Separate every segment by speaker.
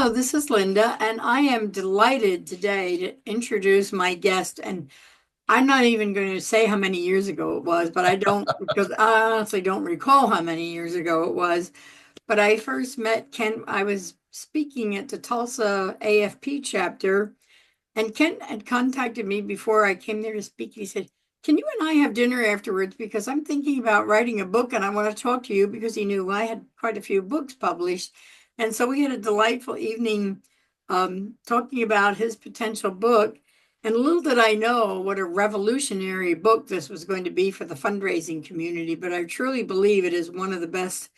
Speaker 1: Hello, this is Linda, and I am delighted today to introduce my guest. And I'm not even going to say how many years ago it was, but I don't, because I honestly don't recall how many years ago it was. But I first met Ken, I was speaking at the Tulsa AFP chapter, and Ken had contacted me before I came there to speak. He said, "Can you and I have dinner afterwards? Because I'm thinking about writing a book and I want to talk to you," because he knew I had quite a few books published. And so we had a delightful evening talking about his potential book. And little did I know what a revolutionary book this was going to be for the fundraising community. But I truly believe it is one of the best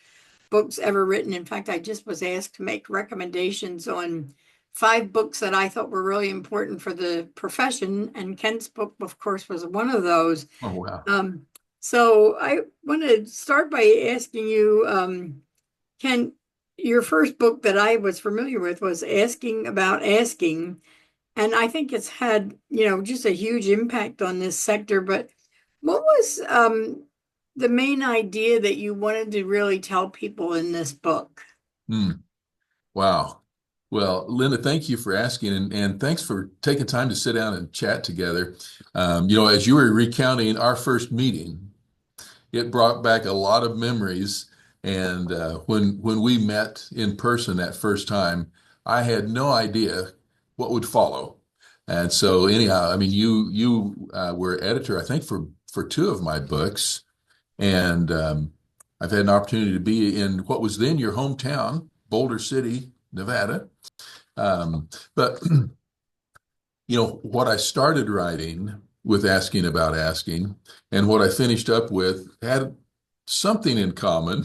Speaker 1: books ever written. In fact, I just was asked to make recommendations on 5 books that I thought were really important for the profession, and Kent's book, of course, was one of those.
Speaker 2: Oh, wow.
Speaker 1: Um, so I want to start by asking you, Ken, your first book that I was familiar with was Asking About Asking, and I think it's had, just a huge impact on this sector. But what was the main idea that you wanted to really tell people in this book?
Speaker 2: Hmm. Wow. Well, Linda, thank you for asking and thanks for taking time to sit down and chat together. As you were recounting our first meeting, it brought back a lot of memories. And when we met in person that first time, I had no idea what would follow. And so anyhow, I mean, you were editor, I think, for 2 of my books. And I've had an opportunity to be in what was then your hometown, Boulder City, Nevada. But what I started writing with Asking About Asking and what I finished up with had something in common,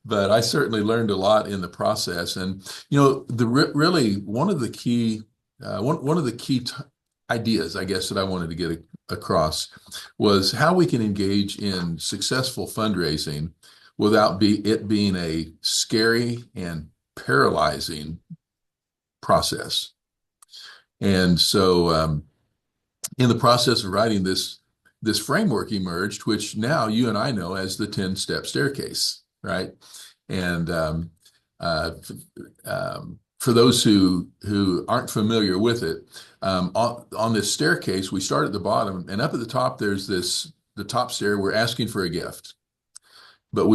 Speaker 2: but I certainly learned a lot in the process. And really one of the key one of the key ideas, I guess, that I wanted to get across was how we can engage in successful fundraising without it being a scary and paralyzing process. And so, in the process of writing this framework emerged, which now you and I know as the 10-step staircase, right? And uh, for those who aren't familiar with it, on this staircase, we start at the bottom, and up at the top, there's the top stair. We're asking for a gift, but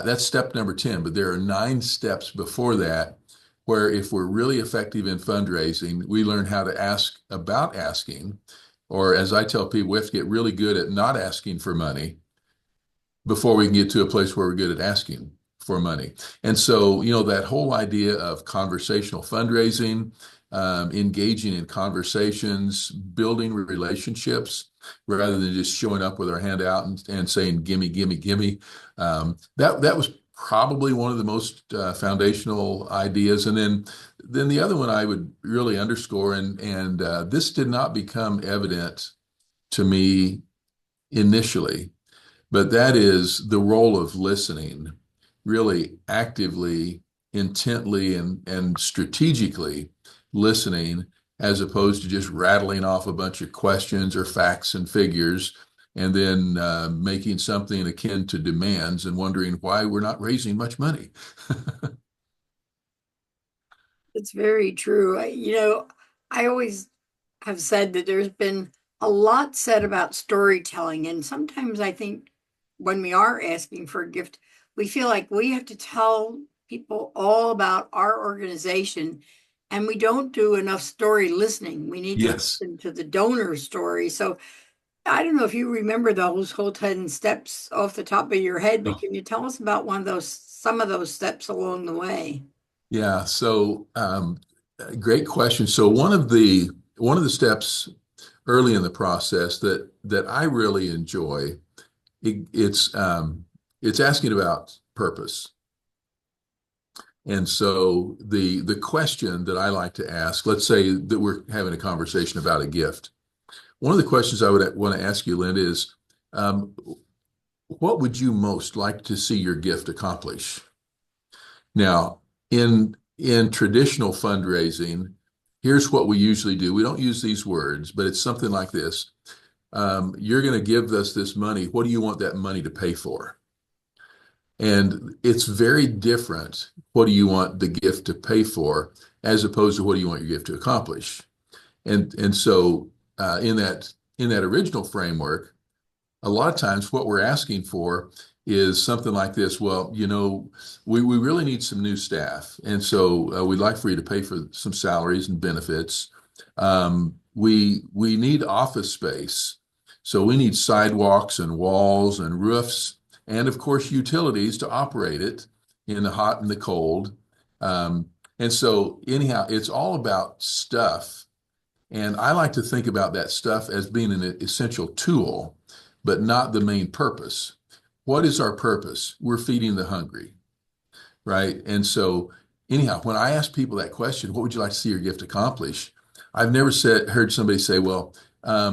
Speaker 2: that's step number 10. But there are 9 steps before that, where if we're really effective in fundraising, we learn how to ask about asking, or as I tell people, we have to get really good at not asking for money before we can get to a place where we're good at asking for money. And so, that whole idea of conversational fundraising, engaging in conversations, building relationships, rather than just showing up with our hand out and saying, gimme, gimme, gimme. That was probably one of the most foundational ideas. And then the other one I would really underscore, and this did not become evident to me initially, but that is the role of listening, really actively, intently, and strategically listening, as opposed to just rattling off a bunch of questions or facts and figures, and then making something akin to demands and wondering why we're not raising much money.
Speaker 1: It's very true. I always have said that there's been a lot said about storytelling. And sometimes I think when we are asking for a gift, we feel like we have to tell people all about our organization. And we don't do enough story listening. We need to
Speaker 2: Yes.
Speaker 1: listen to the donor story. So I don't know if you remember those whole 10 steps off the top of your head, but
Speaker 2: Oh,
Speaker 1: can you tell us about some of those steps along the way?
Speaker 2: yeah. So, great question. So one of the steps early in the process that I really enjoy, it, it's um, it's asking about purpose. And so the question that I like to ask, let's say that we're having a conversation about a gift. One of the questions I would want to ask you, Linda, is um, what would you most like to see your gift accomplish? Now, in traditional fundraising, here's what we usually do. We don't use these words, but it's something like this. You're going to give us this money. What do you want that money to pay for? And it's very different. What do you want the gift to pay for, as opposed to what do you want your gift to accomplish? And so in that original framework, a lot of times what we're asking for is something like this. Well, we really need some new staff. And so we'd like for you to pay for some salaries and benefits. We need office space. So we need sidewalks and walls and roofs and of course utilities to operate it in the hot and the cold. And so anyhow, it's all about stuff. And I like to think about that stuff as being an essential tool, but not the main purpose. What is our purpose? We're feeding the hungry, right? And so, anyhow, when I ask people that question, what would you like to see your gift accomplish? I've never heard somebody say, well,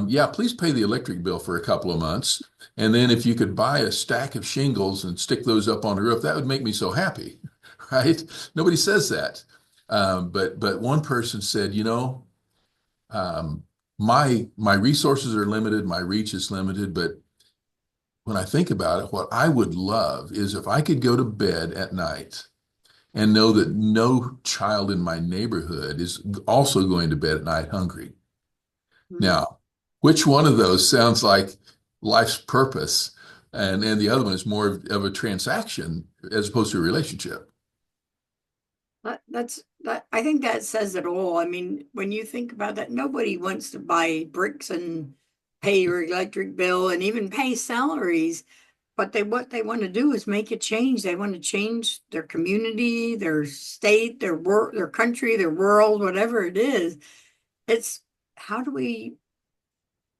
Speaker 2: yeah, please pay the electric bill for a couple of months. And then if you could buy a stack of shingles and stick those up on the roof, that would make me so happy, right? Nobody says that. But one person said, um, my resources are limited, my reach is limited, but when I think about it, what I would love is if I could go to bed at night and know that no child in my neighborhood is also going to bed at night hungry.
Speaker 1: Mm.
Speaker 2: Now, which one of those sounds like life's purpose? And the other one is more of a transaction as opposed to a relationship.
Speaker 1: That I think that says it all. I mean, when you think about that, nobody wants to buy bricks and pay your electric bill and even pay salaries. But what they want to do is make a change. They want to change their community, their state, their work, their country, their world, whatever it is. It's how do we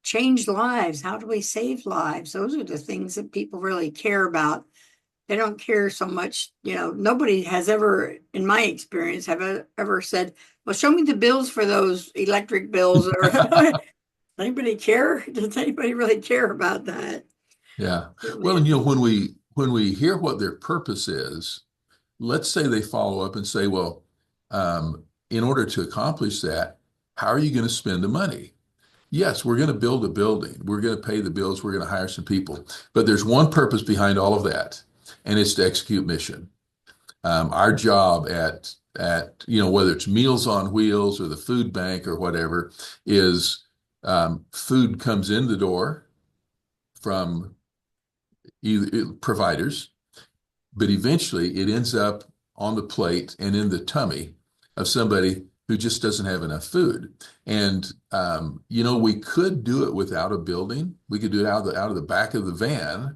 Speaker 1: change lives? How do we save lives? Those are the things that people really care about. They don't care so much, nobody has ever, in my experience, ever said, well, show me the bills for those electric bills or anybody care? Does anybody really care about that?
Speaker 2: Yeah.
Speaker 1: Really
Speaker 2: Well, and
Speaker 1: is.
Speaker 2: when we hear what their purpose is, let's say they follow up and say, well, in order to accomplish that, how are you going to spend the money? Yes, we're going to build a building. We're going to pay the bills. We're going to hire some people. But there's one purpose behind all of that, and it's to execute mission. Our job at whether it's Meals on Wheels or the food bank or whatever is food comes in the door from either providers, but eventually it ends up on the plate and in the tummy of somebody who just doesn't have enough food. And we could do it without a building. We could do it out of the back of the van,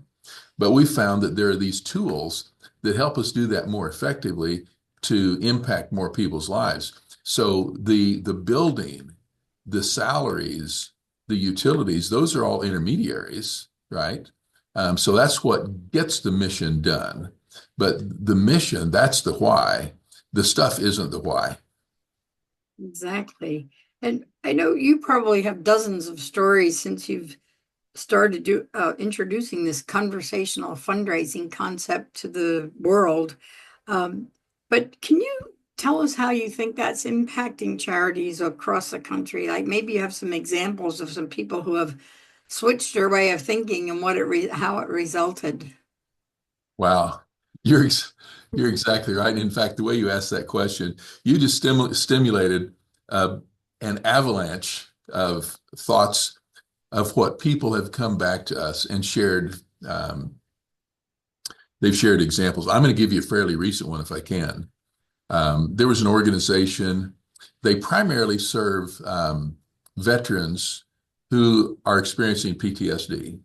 Speaker 2: but we found that there are these tools that help us do that more effectively to impact more people's lives. So the building, the salaries, the utilities, those are all intermediaries, right? So that's what gets the mission done. But the mission, that's the why. The stuff isn't the why.
Speaker 1: Exactly. And I know you probably have dozens of stories since you've started introducing this conversational fundraising concept to the world. Um, but can you tell us how you think that's impacting charities across the country? Like maybe you have some examples of some people who have switched their way of thinking and how it resulted.
Speaker 2: Wow. You're you're exactly right. In fact, the way you asked that question, you just stimulated uh, an avalanche of thoughts of what people have come back to us and shared. They've shared examples. I'm going to give you a fairly recent one if I can. There was an organization, they primarily serve veterans who are experiencing PTSD.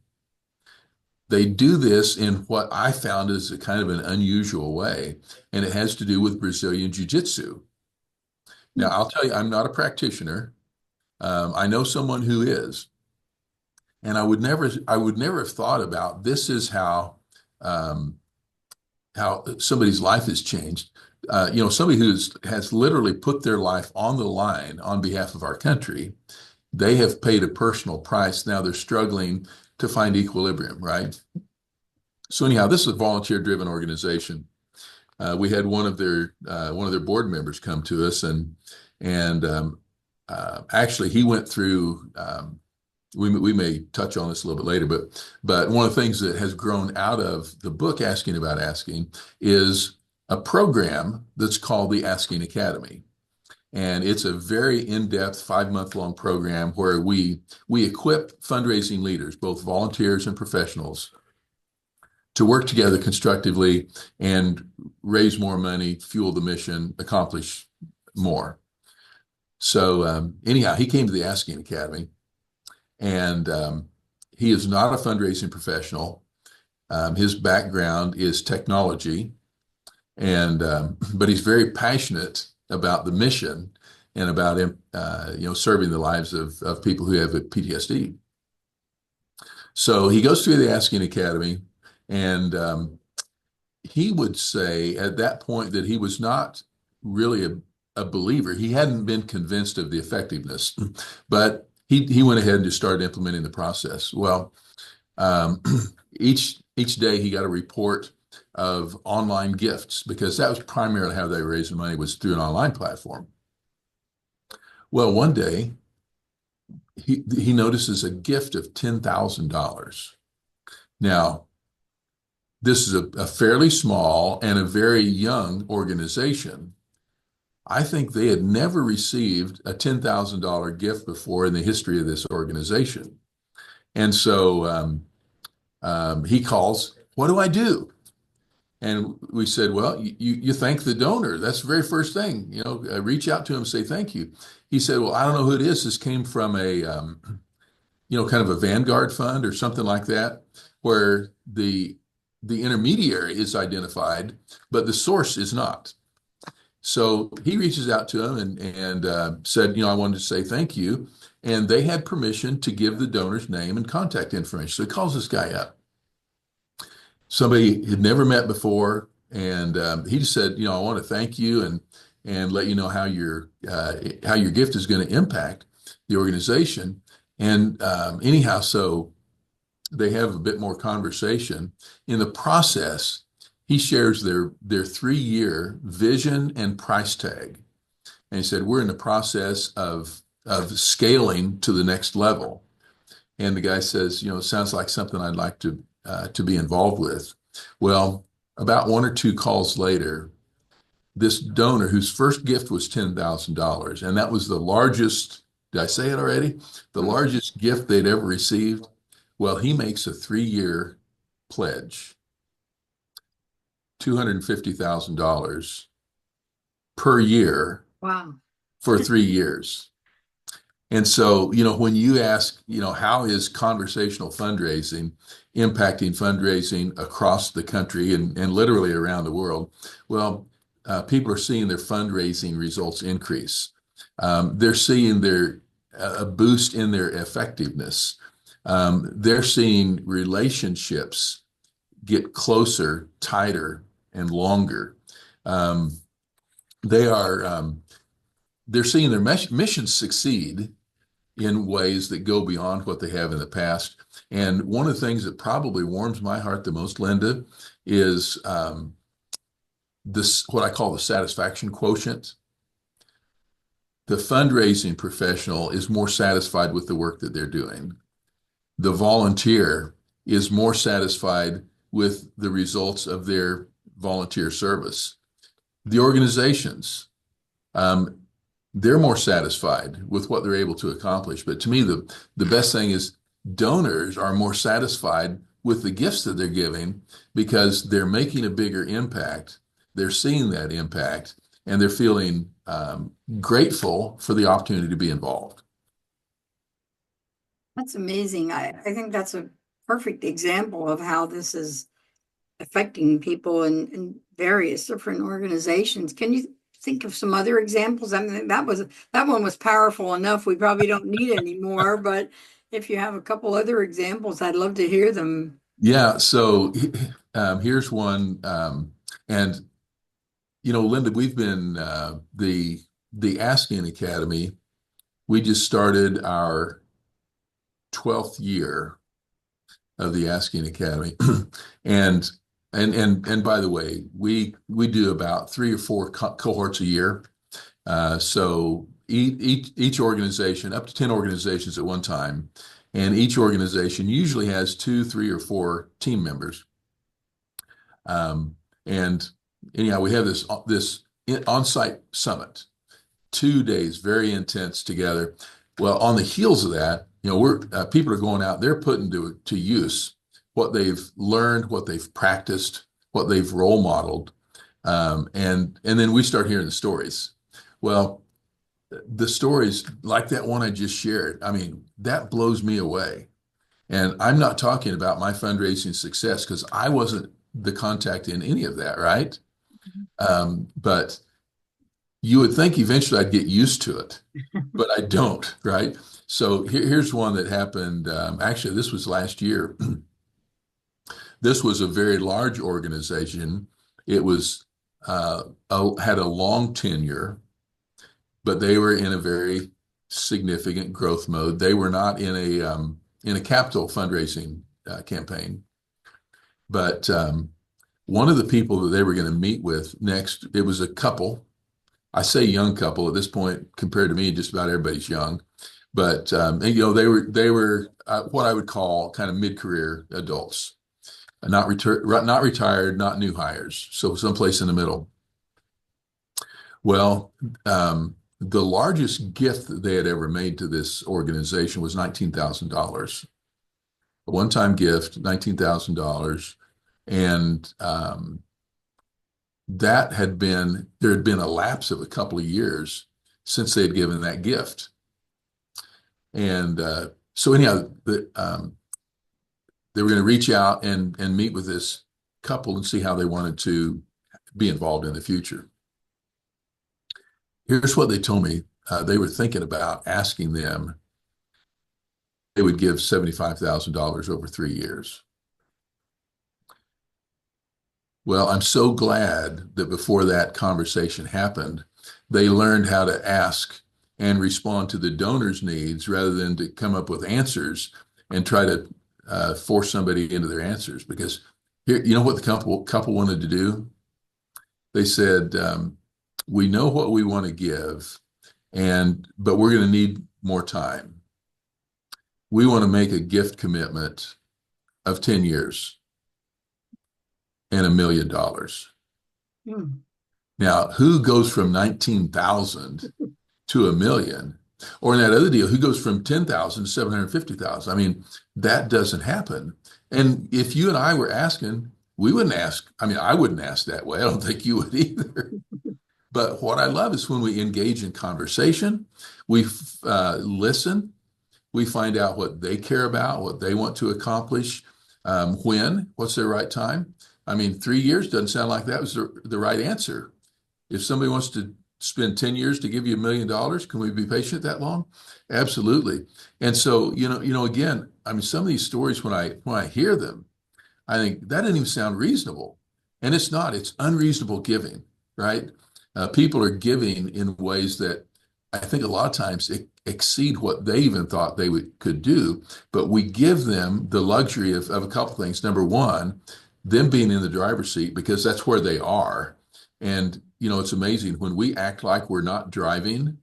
Speaker 2: They do this in what I found is a kind of an unusual way, and it has to do with Brazilian Jiu-Jitsu. Now, I'll tell you, I'm not a practitioner. I know someone who is, and I would never have thought about this is um, how somebody's life has changed. Somebody has literally put their life on the line on behalf of our country. They have paid a personal price. Now they're struggling to find equilibrium, right? So anyhow, this is a volunteer-driven organization. We had one of their board members come to us, and actually he went through. we may touch on this a little bit later, but one of the things that has grown out of the book Asking About Asking is a program that's called the Asking Academy. And it's a very in-depth 5 month long program where we equip fundraising leaders, both volunteers and professionals, to work together constructively and raise more money, fuel the mission, accomplish more. So anyhow, he came to the Asking Academy, and he is not a fundraising professional. His background is technology, and but he's very passionate about the mission and about serving the lives of people who have PTSD. So he goes through the Asking Academy, and he would say at that point that he was not really a believer. He hadn't been convinced of the effectiveness, but he went ahead and just started implementing the process. Well, um, each day he got a report of online gifts because that was primarily how they were raising money, was through an online platform. Well, one day he notices a gift of $10,000. Now, this is a fairly small and a very young organization. I think they had never received a $10,000 gift before in the history of this organization. And so he calls, "What do I do?" And we said, "Well, you thank the donor. That's the very first thing. Reach out to him, say thank you." He said, "Well, I don't know who it is. This came from a kind of a Vanguard fund or something like that, where the intermediary is identified, but the source is not." So he reaches out to him and said, "I wanted to say thank you." And they had permission to give the donor's name and contact information. So he calls this guy up. Somebody he'd never met before, and he just said, "I want to thank you and let you know how your gift is going to impact the organization." And anyhow, so they have a bit more conversation. In the process, he shares their 3 year vision and price tag. And he said, "We're in the process of scaling to the next level." And the guy says, "It sounds like something I'd like to be involved with." Well, about one or two calls later, this donor whose first gift was $10,000, and that was the largest, did I say it already? The largest gift they'd ever received. Well, he makes a 3 year pledge, $250,000 per year
Speaker 1: Wow.
Speaker 2: for 3 years. And so, when you ask, how is conversational fundraising impacting fundraising across the country and literally around the world? Well, people are seeing their fundraising results increase. They're seeing a boost in their effectiveness. They're seeing relationships get closer, tighter, and longer. Um, they are they're seeing their missions succeed in ways that go beyond what they have in the past. And one of the things that probably warms my heart the most, Linda, is this, what I call the satisfaction quotient. The fundraising professional is more satisfied with the work that they're doing. The volunteer is more satisfied with the results of their volunteer service. The organizations, they're more satisfied with what they're able to accomplish. But to me, the best thing is donors are more satisfied with the gifts that they're giving because they're making a bigger impact. They're seeing that impact, and they're feeling grateful for the opportunity to be involved.
Speaker 1: That's amazing. I think that's a perfect example of how this is affecting people in various different organizations. Can you think of some other examples? I mean, that one was powerful enough. We probably don't need any more, but if you have a couple other examples, I'd love to hear them.
Speaker 2: Yeah, so here's one. And, Linda, we've been the Asking Academy. We just started our 12th year of the Asking Academy. and and by the way, we do about 3 or 4 cohorts a year. So each organization, up to 10 organizations at one time, And each organization usually has two, three, or four team members. And anyhow, we have this on-site summit, 2 days, very intense together. Well, on the heels of that, we're people are going out, they're putting to use what they've learned, what they've practiced, what they've role modeled, and then we start hearing the stories. Well, the stories like that one I just shared, I mean, that blows me away. And I'm not talking about my fundraising success because I wasn't the contact in any of that, right? But you would think eventually I'd get used to it, but I don't, right? So here's one that happened. Actually, this was last year. This was a very large organization. It was had a long tenure, but they were in a very significant growth mode. They were not in a capital fundraising campaign, but one of the people that they were going to meet with next, it was a couple. I say young couple at this point compared to me, just about everybody's young. But they were what I would call kind of mid-career adults, not retired, not new hires, so someplace in the middle. Well, the largest gift that they had ever made to this organization was $19,000, a one-time gift, $19,000, and there had been a lapse of a couple of years since they had given that gift. And so anyhow, they were going to reach out and meet with this couple and see how they wanted to be involved in the future. Here's what they told me. They were thinking about asking them, they would give $75,000 over 3 years. Well, I'm so glad that before that conversation happened, they learned how to ask and respond to the donor's needs rather than to come up with answers and try to force somebody into their answers. Because here, you know what the couple wanted to do? They said, "We know what we want to give, but we're going to need more time. We want to make a gift commitment of 10 years and $1 million."
Speaker 1: Hmm.
Speaker 2: Now, who goes from 19,000 to a million? Or in that other deal, who goes from 10,000 to 750,000? I mean, that doesn't happen. And if you and I were asking, we wouldn't ask. I mean, I wouldn't ask that way. I don't think you would either. But what I love is when we engage in conversation, we listen, we find out what they care about, what they want to accomplish, what's their right time. I mean, 3 years doesn't sound like that was the right answer. If somebody wants to spend 10 years to give you $1 million, can we be patient that long? Absolutely. And so, again, I mean, some of these stories, when I hear them, I think that doesn't even sound reasonable. And it's not, it's unreasonable giving, right? People are giving in ways that I think a lot of times exceed what they even thought they could do. But we give them the luxury of a couple things. Number one, them being in the driver's seat because that's where they are. And, it's amazing when we act like we're not driving,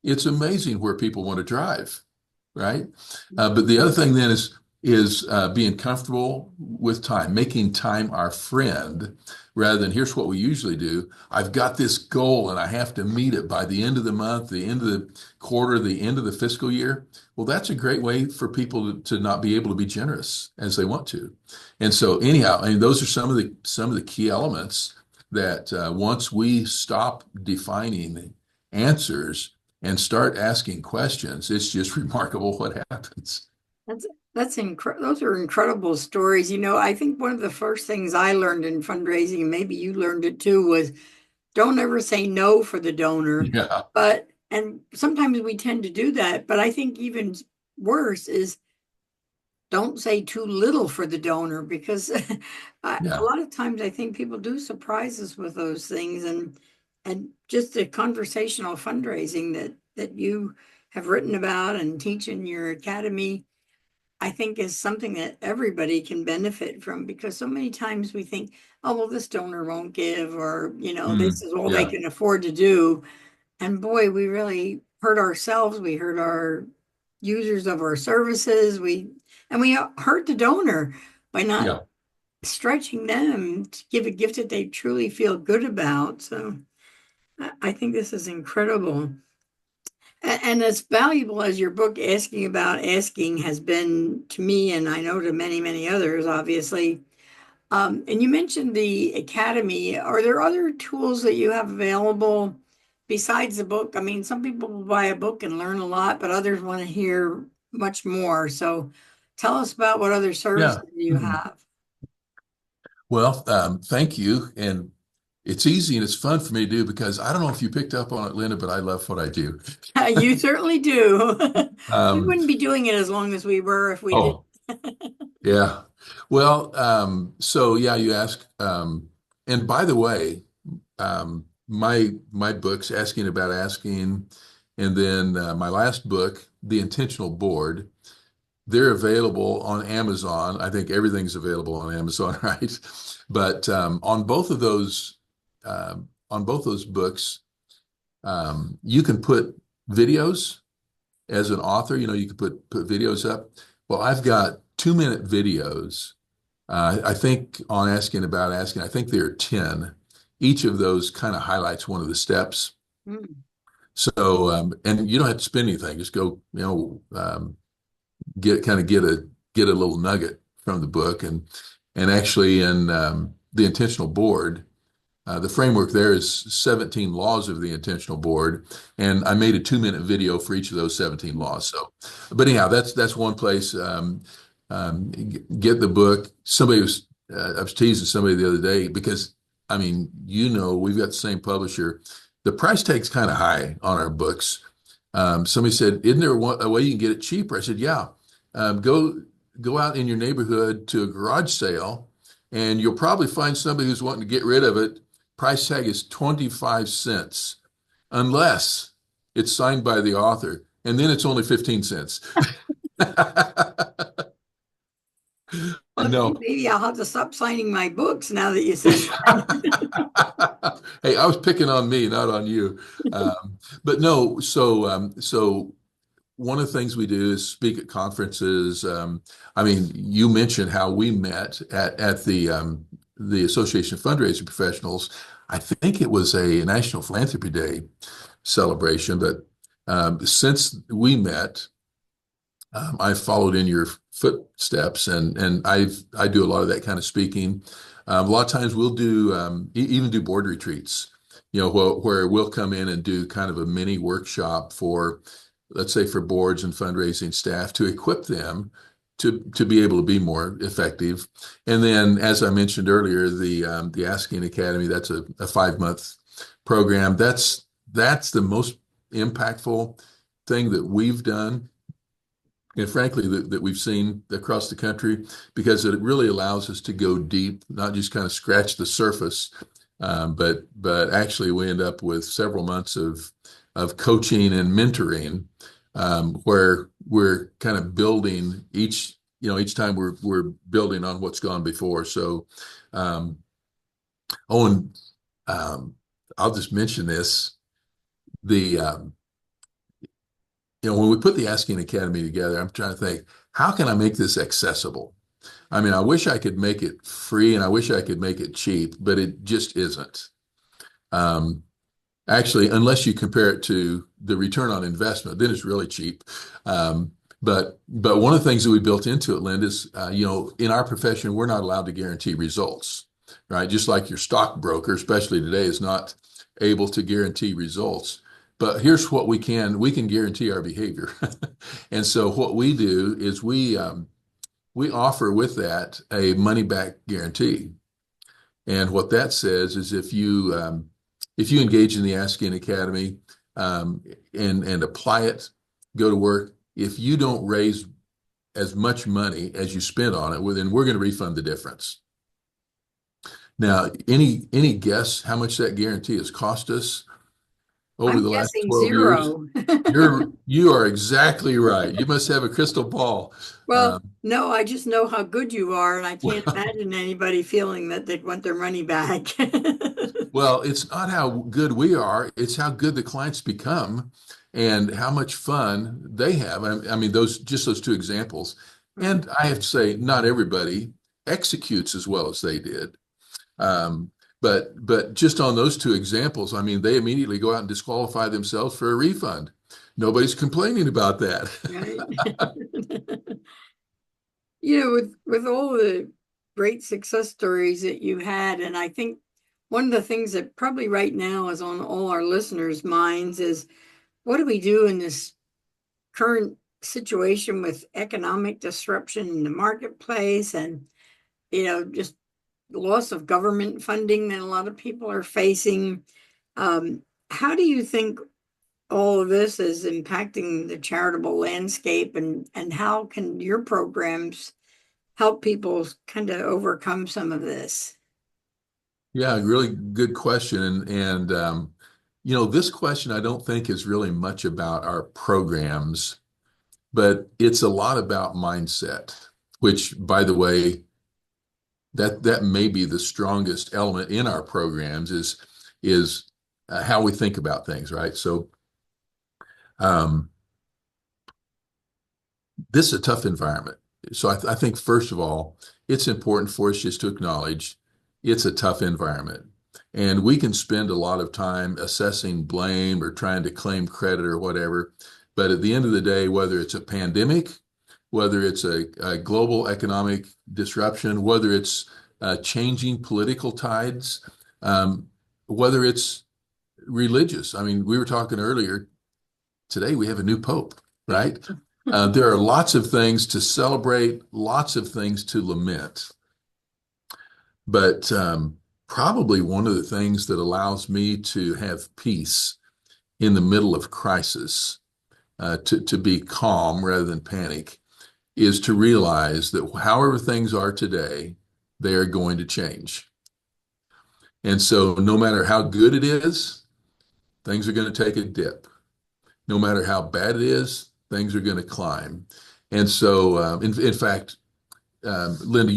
Speaker 2: it's amazing where people want to drive, right? But the other thing then is being comfortable with time, making time our friend rather than here's what we usually do. I've got this goal and I have to meet it by the end of the month, the end of the quarter, the end of the fiscal year. Well, that's a great way for people to not be able to be generous as they want to. And so anyhow, I mean, those are some of the key elements that once we stop defining answers and start asking questions, it's just remarkable what happens.
Speaker 1: That's those are incredible stories. I think one of the first things I learned in fundraising, and maybe you learned it too, was don't ever say no for the donor.
Speaker 2: Yeah,
Speaker 1: And sometimes we tend to do that, but I think even worse is don't say too little for the donor because a
Speaker 2: yeah.
Speaker 1: lot of times I think people do surprise us with those things and just the conversational fundraising that you have written about and teach in your academy, I think is something that everybody can benefit from because so many times we think, oh, well, this donor won't give, or, this is all they
Speaker 2: Yeah,
Speaker 1: can afford to do. And boy, we really hurt ourselves. We hurt our users of our services. We hurt the donor by not
Speaker 2: Yeah.
Speaker 1: stretching them to give a gift that they truly feel good about. So I think this is incredible. And as valuable as your book Asking About Asking has been to me, and I know to many, many others, obviously. And you mentioned the academy. Are there other tools that you have available besides the book? I mean, some people will buy a book and learn a lot, but others want to hear much more. So tell us about what other services
Speaker 2: Yeah.
Speaker 1: you
Speaker 2: Mhm.
Speaker 1: have.
Speaker 2: Well, thank you. And it's easy and it's fun for me to do because I don't know if you picked up on it, Linda, but I love what I do.
Speaker 1: You certainly do. We
Speaker 2: Um,
Speaker 1: wouldn't be doing it as long as we were if we did.
Speaker 2: oh, yeah. Well, so yeah, you ask, and by the way, my books, Asking About Asking, and then my last book, The Intentional Board, they're available on Amazon. I think everything's available on Amazon, right? But on both those books, you can put videos as an author. You know, you can put videos up. Well, I've got 2-minute videos. I think on Asking About Asking, I think there are 10. Each of those kind of highlights one of the steps.
Speaker 1: Mm.
Speaker 2: So, and you don't have to spend anything. Just go, get a little nugget from the book, and actually in the intentional board, the framework there is 17 laws of the intentional board, and I made a 2-minute video for each of those 17 laws. So, but anyhow, that's one place. Get the book. I was teasing somebody the other day because I mean, we've got the same publisher. The price tag's kind of high on our books. Somebody said, "Isn't there a way you can get it cheaper?" I said, "Yeah. Go out in your neighborhood to a garage sale, and you'll probably find somebody who's wanting to get rid of it. Price tag is 25 cents, unless it's signed by the author, and then it's only 15 cents." I
Speaker 1: Okay,
Speaker 2: know.
Speaker 1: maybe I'll have to stop signing my books now that you said that.
Speaker 2: Hey, I was picking on me, not on you. But no, so one of the things we do is speak at conferences. I mean, you mentioned how we met at the Association of Fundraising Professionals. I think it was a National Philanthropy Day celebration, but since we met, I've followed in your footsteps, and I do a lot of that kind of speaking. A lot of times we'll do even do board retreats, where we'll come in and do kind of a mini workshop for, let's say, for boards and fundraising staff to equip them to be able to be more effective. And then, as I mentioned earlier, the Asking Academy, that's a 5-month program. That's the most impactful thing that we've done, and frankly that we've seen across the country, because it really allows us to go deep, not just kind of scratch the surface, but actually we end up with several months of coaching and mentoring, where we're kind of building each time we're building on what's gone before. So, um, Owen, um, I'll just mention this: the when we put the Asking Academy together, I'm trying to think, how can I make this accessible? I mean, I wish I could make it free and I wish I could make it cheap, but it just isn't. Um, Actually, unless you compare it to the return on investment, then it's really cheap. But one of the things that we built into it, Linda, is in our profession, we're not allowed to guarantee results, right? Just like your stockbroker, especially today, is not able to guarantee results. But here's what we can guarantee our behavior. And so what we do is we offer with that a money back guarantee. And what that says is if you engage in the Asking Academy, and apply it, go to work. If you don't raise as much money as you spent on it, well, then we're going to refund the difference. Now, any guess how much that guarantee has cost us over
Speaker 1: I'm
Speaker 2: the last
Speaker 1: guessing
Speaker 2: 12 years?
Speaker 1: zero.
Speaker 2: You are exactly right. You must have a crystal ball.
Speaker 1: Well,
Speaker 2: Um,
Speaker 1: no, I just know how good you are, and I can't imagine anybody feeling that they'd want their money back.
Speaker 2: well, it's not how good we are, it's how good the clients become. and how much fun they have. I mean, those two examples.
Speaker 1: Right.
Speaker 2: And I have to say, not everybody executes as well as they did. Um, but just on those two examples, I mean, they immediately go out and disqualify themselves for a refund. Nobody's complaining about that.
Speaker 1: Right. With all the great success stories that you had, and I think one of the things that probably right now is on all our listeners' minds is what do we do in this current situation with economic disruption in the marketplace and, just loss of government funding that a lot of people are facing. How do you think all of this is impacting the charitable landscape and how can your programs help people kind of overcome some of this?
Speaker 2: Yeah, really good question. This question I don't think is really much about our programs, but it's a lot about mindset, which, by the way, that may be the strongest element in our programs is how we think about things, right? So um, this is a tough environment. So I think first of all, it's important for us just to acknowledge it's a tough environment. And we can spend a lot of time assessing blame or trying to claim credit or whatever. But at the end of the day, whether it's a pandemic, whether it's a global economic disruption, whether it's changing political tides, um, whether it's religious. I mean, we were talking earlier today, we have a new pope, right? There are lots of things to celebrate, lots of things to lament. But probably one of the things that allows me to have peace in the middle of crisis, to be calm rather than panic, is to realize that however things are today, they are going to change. And so no matter how good it is, things are going to take a dip. No matter how bad it is, things are going to climb. And so, in fact, Linda,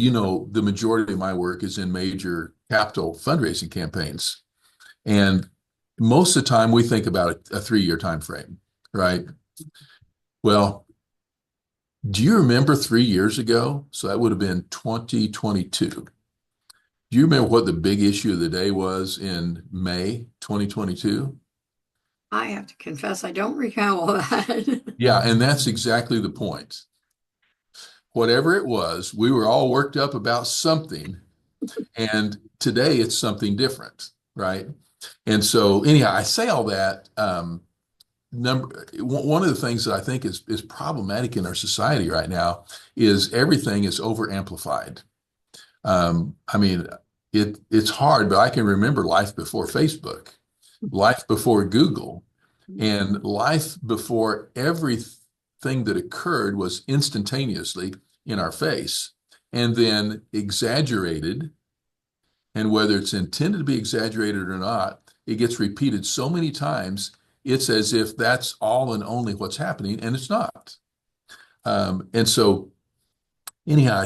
Speaker 2: the majority of my work is in major capital fundraising campaigns. And most of the time we think about a 3-year time frame, right? Well, do you remember 3 years ago? So that would have been 2022. Do you remember what the big issue of the day was in May 2022?
Speaker 1: I have to confess, I don't recall that.
Speaker 2: Yeah, and that's exactly the point. Whatever it was, we were all worked up about something, and today it's something different, right? And so, anyhow, I say all that. One of the things that I think is problematic in our society right now is everything is over amplified. I mean, it's hard, but I can remember life before Facebook, life before Google, and life before everything that occurred was instantaneously in our face and then exaggerated. And whether it's intended to be exaggerated or not, it gets repeated so many times, it's as if that's all and only what's happening, and it's not. And so, anyhow,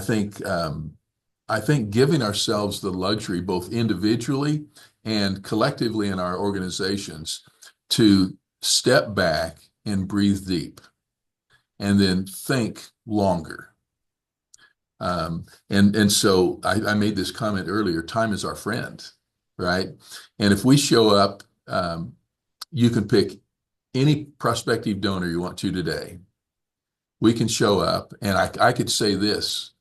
Speaker 2: I think giving ourselves the luxury, both individually and collectively in our organizations, to step back and breathe deep and then think longer. And so I made this comment earlier, time is our friend, right? And if we show up, you can pick any prospective donor you want to today. We can show up, and I could say this,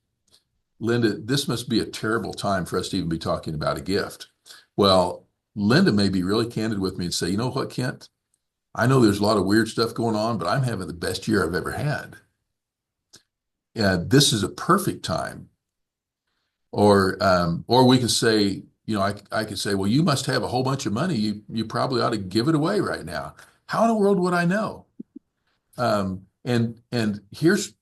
Speaker 2: Linda, this must be a terrible time for us to even be talking about a gift. Well, Linda may be really candid with me and say, you know what, Kent? I know there's a lot of weird stuff going on, but I'm having the best year I've ever had. This is a perfect time. Or we could say, I could say, well, you must have a whole bunch of money. You probably ought to give it away right now. How in the world would I know? And here's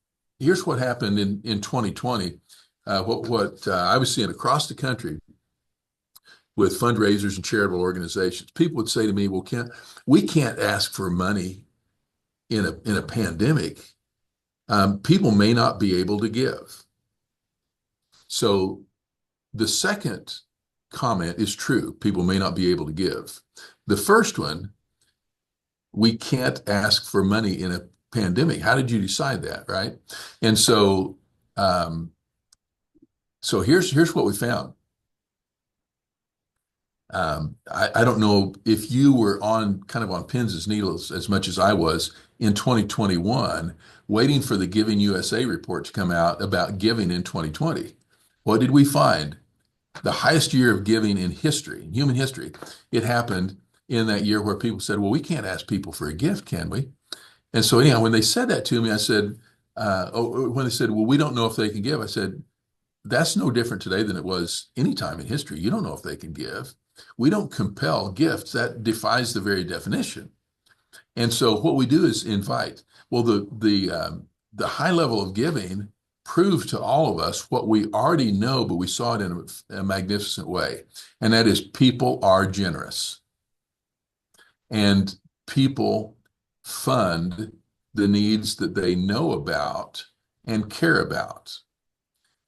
Speaker 2: what happened in 2020. What I was seeing across the country with fundraisers and charitable organizations, people would say to me, "Well, Kent, we can't ask for money in a pandemic. People may not be able to give." So the second comment is true. People may not be able to give. The first one we can't ask for money in a pandemic. How did you decide that, right? And um, so here's what we found. I don't know if you were on kind of on pins as needles as much as I was in 2021, waiting for the Giving USA report to come out about giving in 2020. What did we find? The highest year of giving in history, in human history. It happened in that year where people said, well, we can't ask people for a gift, can we? And so anyhow, when they said that to me, I said, when they said, well, we don't know if they can give, I said, that's no different today than it was any time in history. You don't know if they can give. We don't compel gifts. That defies the very definition. And so what we do is invite. Well, the high level of giving proved to all of us what we already know, but we saw it in a magnificent way. And that is people are generous and people fund the needs that they know about and care about.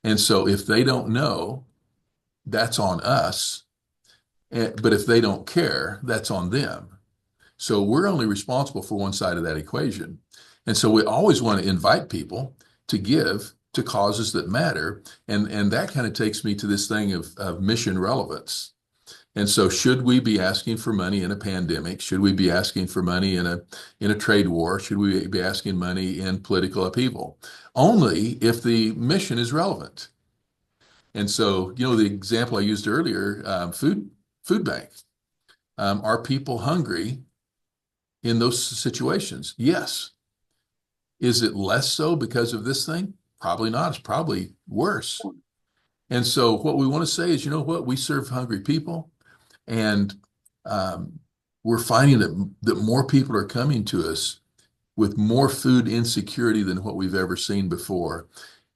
Speaker 2: And so if they don't know, that's on us. But if they don't care, that's on them. So we're only responsible for one side of that equation. And so we always want to invite people to give to causes that matter. And that kind of takes me to this thing of mission relevance. And so should we be asking for money in a pandemic? Should we be asking for money in a trade war? Should we be asking money in political upheaval? Only if the mission is relevant. And so, the example I used earlier, food bank. Are people hungry in those situations? Yes. Is it less so because of this thing? Probably not. It's probably worse. And so what we want to say is, you know what? We serve hungry people, and um, we're finding that more people are coming to us with more food insecurity than what we've ever seen before.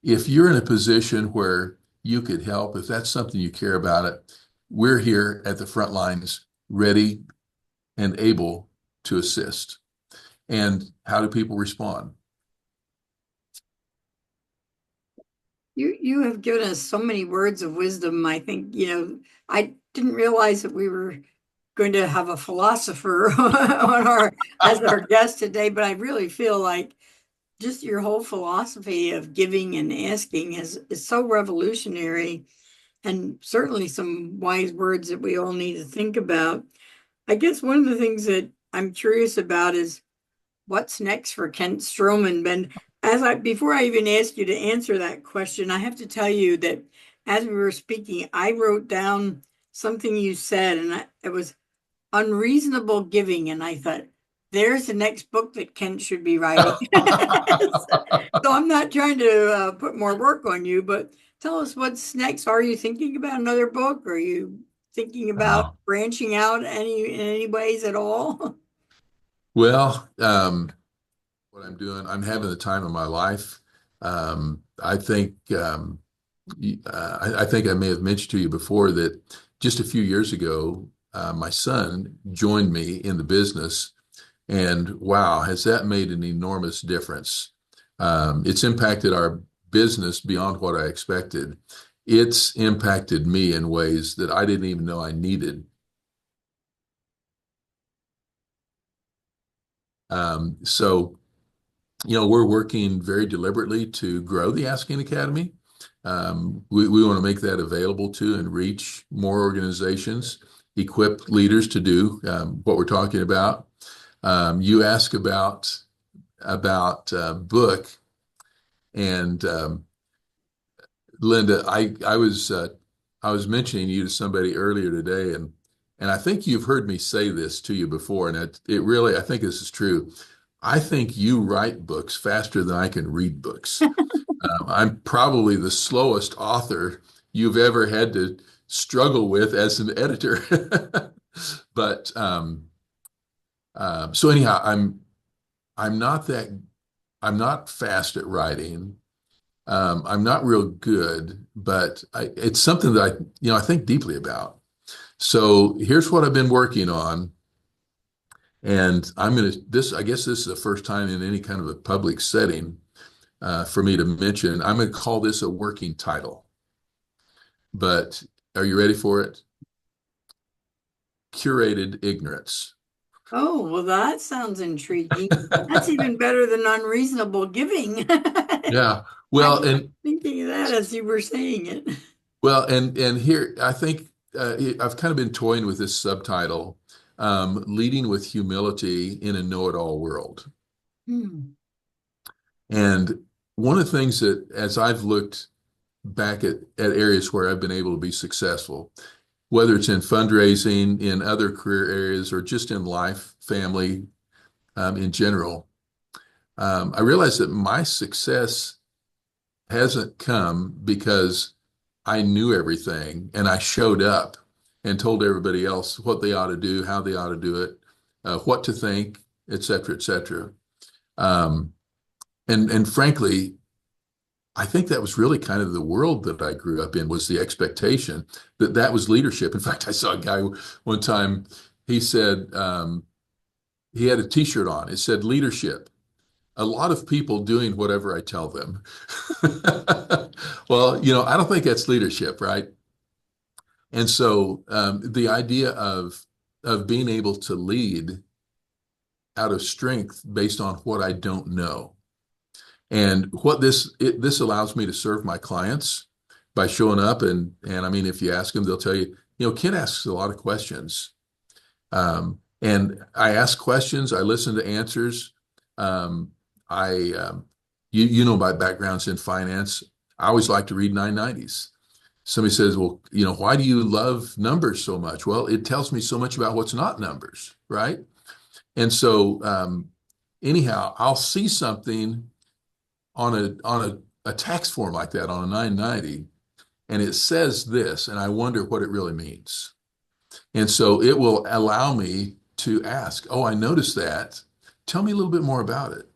Speaker 2: If you're in a position where you could help, if that's something you care about it, we're here at the front lines, ready and able to assist. And how do people respond?
Speaker 1: You have given us so many words of wisdom. I think, I didn't realize that we were going to have a philosopher on our as our guest today, but I really feel like just your whole philosophy of giving and asking is so revolutionary, and certainly some wise words that we all need to think about. I guess one of the things that I'm curious about is what's next for Kent Stroman. Ben, before I even ask you to answer that question, I have to tell you that as we were speaking, I wrote down something you said, and it was unreasonable giving, and I thought, there's the next book that Kent should be writing. So I'm not trying to put more work on you, but tell us what's next. Are you thinking about another book? Are you thinking about
Speaker 2: Oh,
Speaker 1: branching out in any ways at all?
Speaker 2: well, what I'm doing, I'm having the time of my life. I think I think I may have mentioned to you before that just a few years ago, my son joined me in the business, and wow, has that made an enormous difference. It's impacted our business beyond what I expected. It's impacted me in ways that I didn't even know I needed. So, we're working very deliberately to grow the Asking Academy. We want to make that available to and reach more organizations, equip leaders to do what we're talking about. You ask about book, and Linda, I was mentioning you to somebody earlier today, and I think you've heard me say this to you before, and it really, I think this is true. I think you write books faster than I can read books. I'm probably the slowest author you've ever had to struggle with as an editor. But so anyhow, I'm not that I'm not fast at writing. I'm not real good, but it's something that I think deeply about. So here's what I've been working on, and I guess this is the first time in any kind of a public setting for me to mention. I'm going to call this a working title, but are you ready for it? Curated ignorance.
Speaker 1: Oh, well, that sounds intriguing. That's even better than unreasonable giving.
Speaker 2: Yeah.
Speaker 1: I
Speaker 2: Well,
Speaker 1: was
Speaker 2: and
Speaker 1: thinking of that as you were saying it.
Speaker 2: and here I think I've kind of been toying with this subtitle, leading with humility in a know-it-all world.
Speaker 1: Hmm.
Speaker 2: And one of the things that as I've looked back at areas where I've been able to be successful, whether it's in fundraising, in other career areas, or just in life, family, in general, I realized that my success hasn't come because I knew everything and I showed up and told everybody else what they ought to do, how they ought to do it, what to think, et cetera, et cetera. Um, and frankly, I think that was really kind of the world that I grew up in was the expectation that that was leadership. In fact, I saw a guy one time, he said, he had a t-shirt on. It said leadership. A lot of people doing whatever I tell them. Well, I don't think that's leadership, right? And so the idea of being able to lead out of strength based on what I don't know. And what this allows me to serve my clients by showing up and I mean, if you ask them, they'll tell you, Ken asks a lot of questions. And I ask questions, I listen to answers. I you know my background's in finance. I always like to read 990s. Somebody says, well, why do you love numbers so much? Well, it tells me so much about what's not numbers, right? And so anyhow, I'll see something on a tax form like that on a 990, and it says this, and I wonder what it really means. And so it will allow me to ask, oh, I noticed that. Tell me a little bit more about it.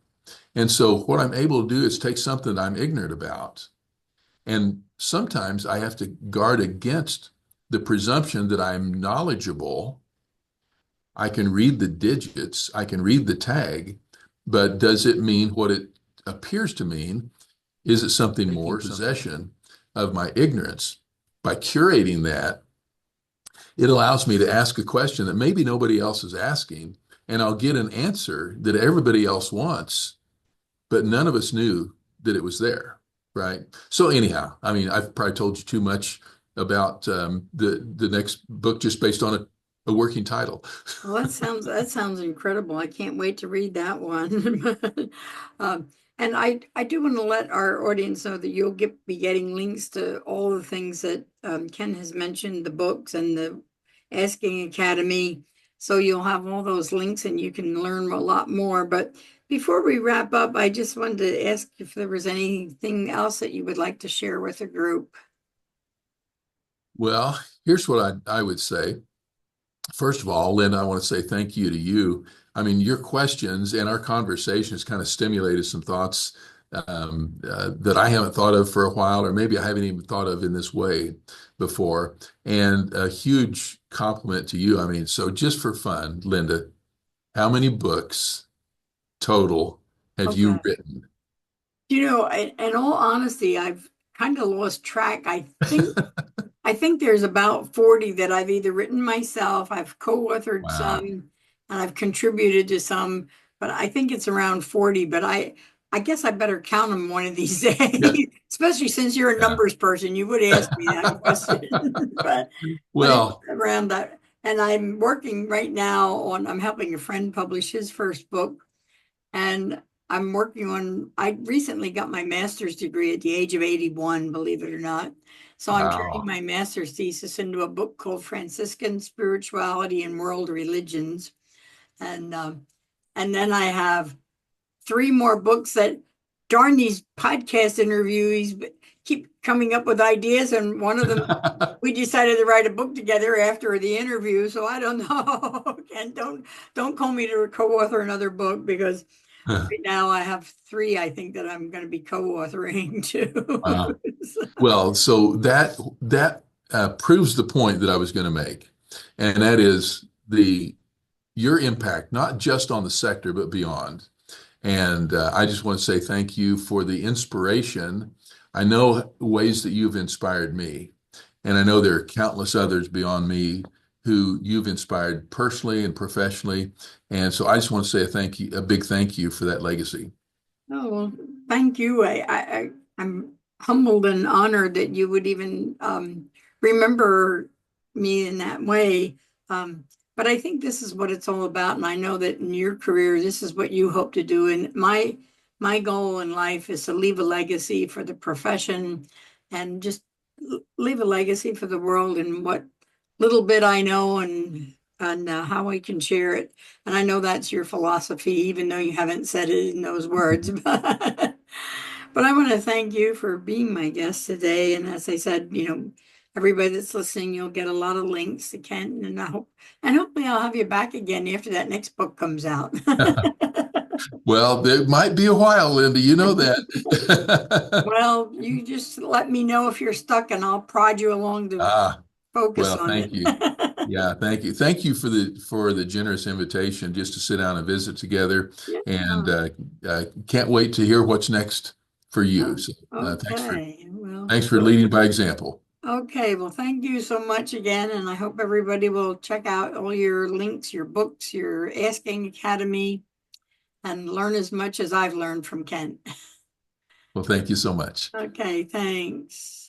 Speaker 2: And so what I'm able to do is take something that I'm ignorant about. And sometimes I have to guard against the presumption that I'm knowledgeable. I can read the digits, I can read the tag, but does it mean what it appears to mean? Is it something more possession of my ignorance? By curating that, it allows me to ask a question that maybe nobody else is asking, and I'll get an answer that everybody else wants, but none of us knew that it was there, right? So anyhow, I mean, I've probably told you too much about the next book just based on a working title.
Speaker 1: Well, that sounds incredible. I can't wait to read that one. Um, and I do want to let our audience know that be getting links to all the things that Ken has mentioned, the books and the Asking Academy. So you'll have all those links and you can learn a lot more. But before we wrap up, I just wanted to ask if there was anything else that you would like to share with the group.
Speaker 2: Well, here's what I would say. First of all, Lynn, I want to say thank you to you. I mean, your questions and our conversation has kind of stimulated some thoughts that I haven't thought of for a while, or maybe I haven't even thought of in this way before. And a huge compliment to you. I mean, so just for fun, Linda, how many books total have you
Speaker 1: Okay.
Speaker 2: written?
Speaker 1: In all honesty, I've kind of lost track. I think there's about 40 that I've either written myself, I've co-authored some,
Speaker 2: Wow.
Speaker 1: and I've contributed to some, but I think it's around 40, but I guess I better count them one of these
Speaker 2: Yeah.
Speaker 1: days, especially since you're a
Speaker 2: Yeah.
Speaker 1: numbers person. You would ask me that question. But it's
Speaker 2: Well,
Speaker 1: around that. And I'm working right now I'm helping a friend publish his first book. And I recently got my master's degree at the age of 81, believe it or not. So I'm turning
Speaker 2: wow.
Speaker 1: my master's thesis into a book called Franciscan Spirituality and World Religions. And, um, and then I have three more books that darn these podcast interviewees keep coming up with ideas. And one of them, we decided to write a book together after the interview. So I don't know. And don't call me to co-author another book because right now, I have three, I think, that I'm going to be co-authoring too.
Speaker 2: Wow. Well, so that proves the point that I was going to make, and that is the your impact, not just on the sector, but beyond. And I just want to say thank you for the inspiration. I know ways that you've inspired me, and I know there are countless others beyond me who you've inspired personally and professionally. And so I just want to say a thank you, a big thank you for that legacy.
Speaker 1: Oh, well, thank you. I'm humbled and honored that you would even remember me in that way. But I think this is what it's all about, and I know that in your career, this is what you hope to do. And my goal in life is to leave a legacy for the profession, and just leave a legacy for the world, and what little bit I know, and how I can share it. And I know that's your philosophy, even though you haven't said it in those words. But I want to thank you for being my guest today. And as I said, everybody that's listening, you'll get a lot of links to Kent, and and hopefully I'll have you back again after that next book comes out.
Speaker 2: Well, it might be a while, Linda. You know that.
Speaker 1: Well, you just let me know if you're stuck, and I'll prod you along to
Speaker 2: Ah,
Speaker 1: focus
Speaker 2: well,
Speaker 1: on
Speaker 2: thank you.
Speaker 1: it.
Speaker 2: Yeah, thank you. Thank you for the generous invitation just to sit down and visit together.
Speaker 1: Yeah.
Speaker 2: And can't wait to hear what's next for you.
Speaker 1: Oh,
Speaker 2: So
Speaker 1: okay. Well,
Speaker 2: thanks for leading by example.
Speaker 1: okay. Well, thank you so much again. And I hope everybody will check out all your links, your books, your Asking Academy, and learn as much as I've learned from Kent.
Speaker 2: Well, thank you so much.
Speaker 1: Okay. Thanks.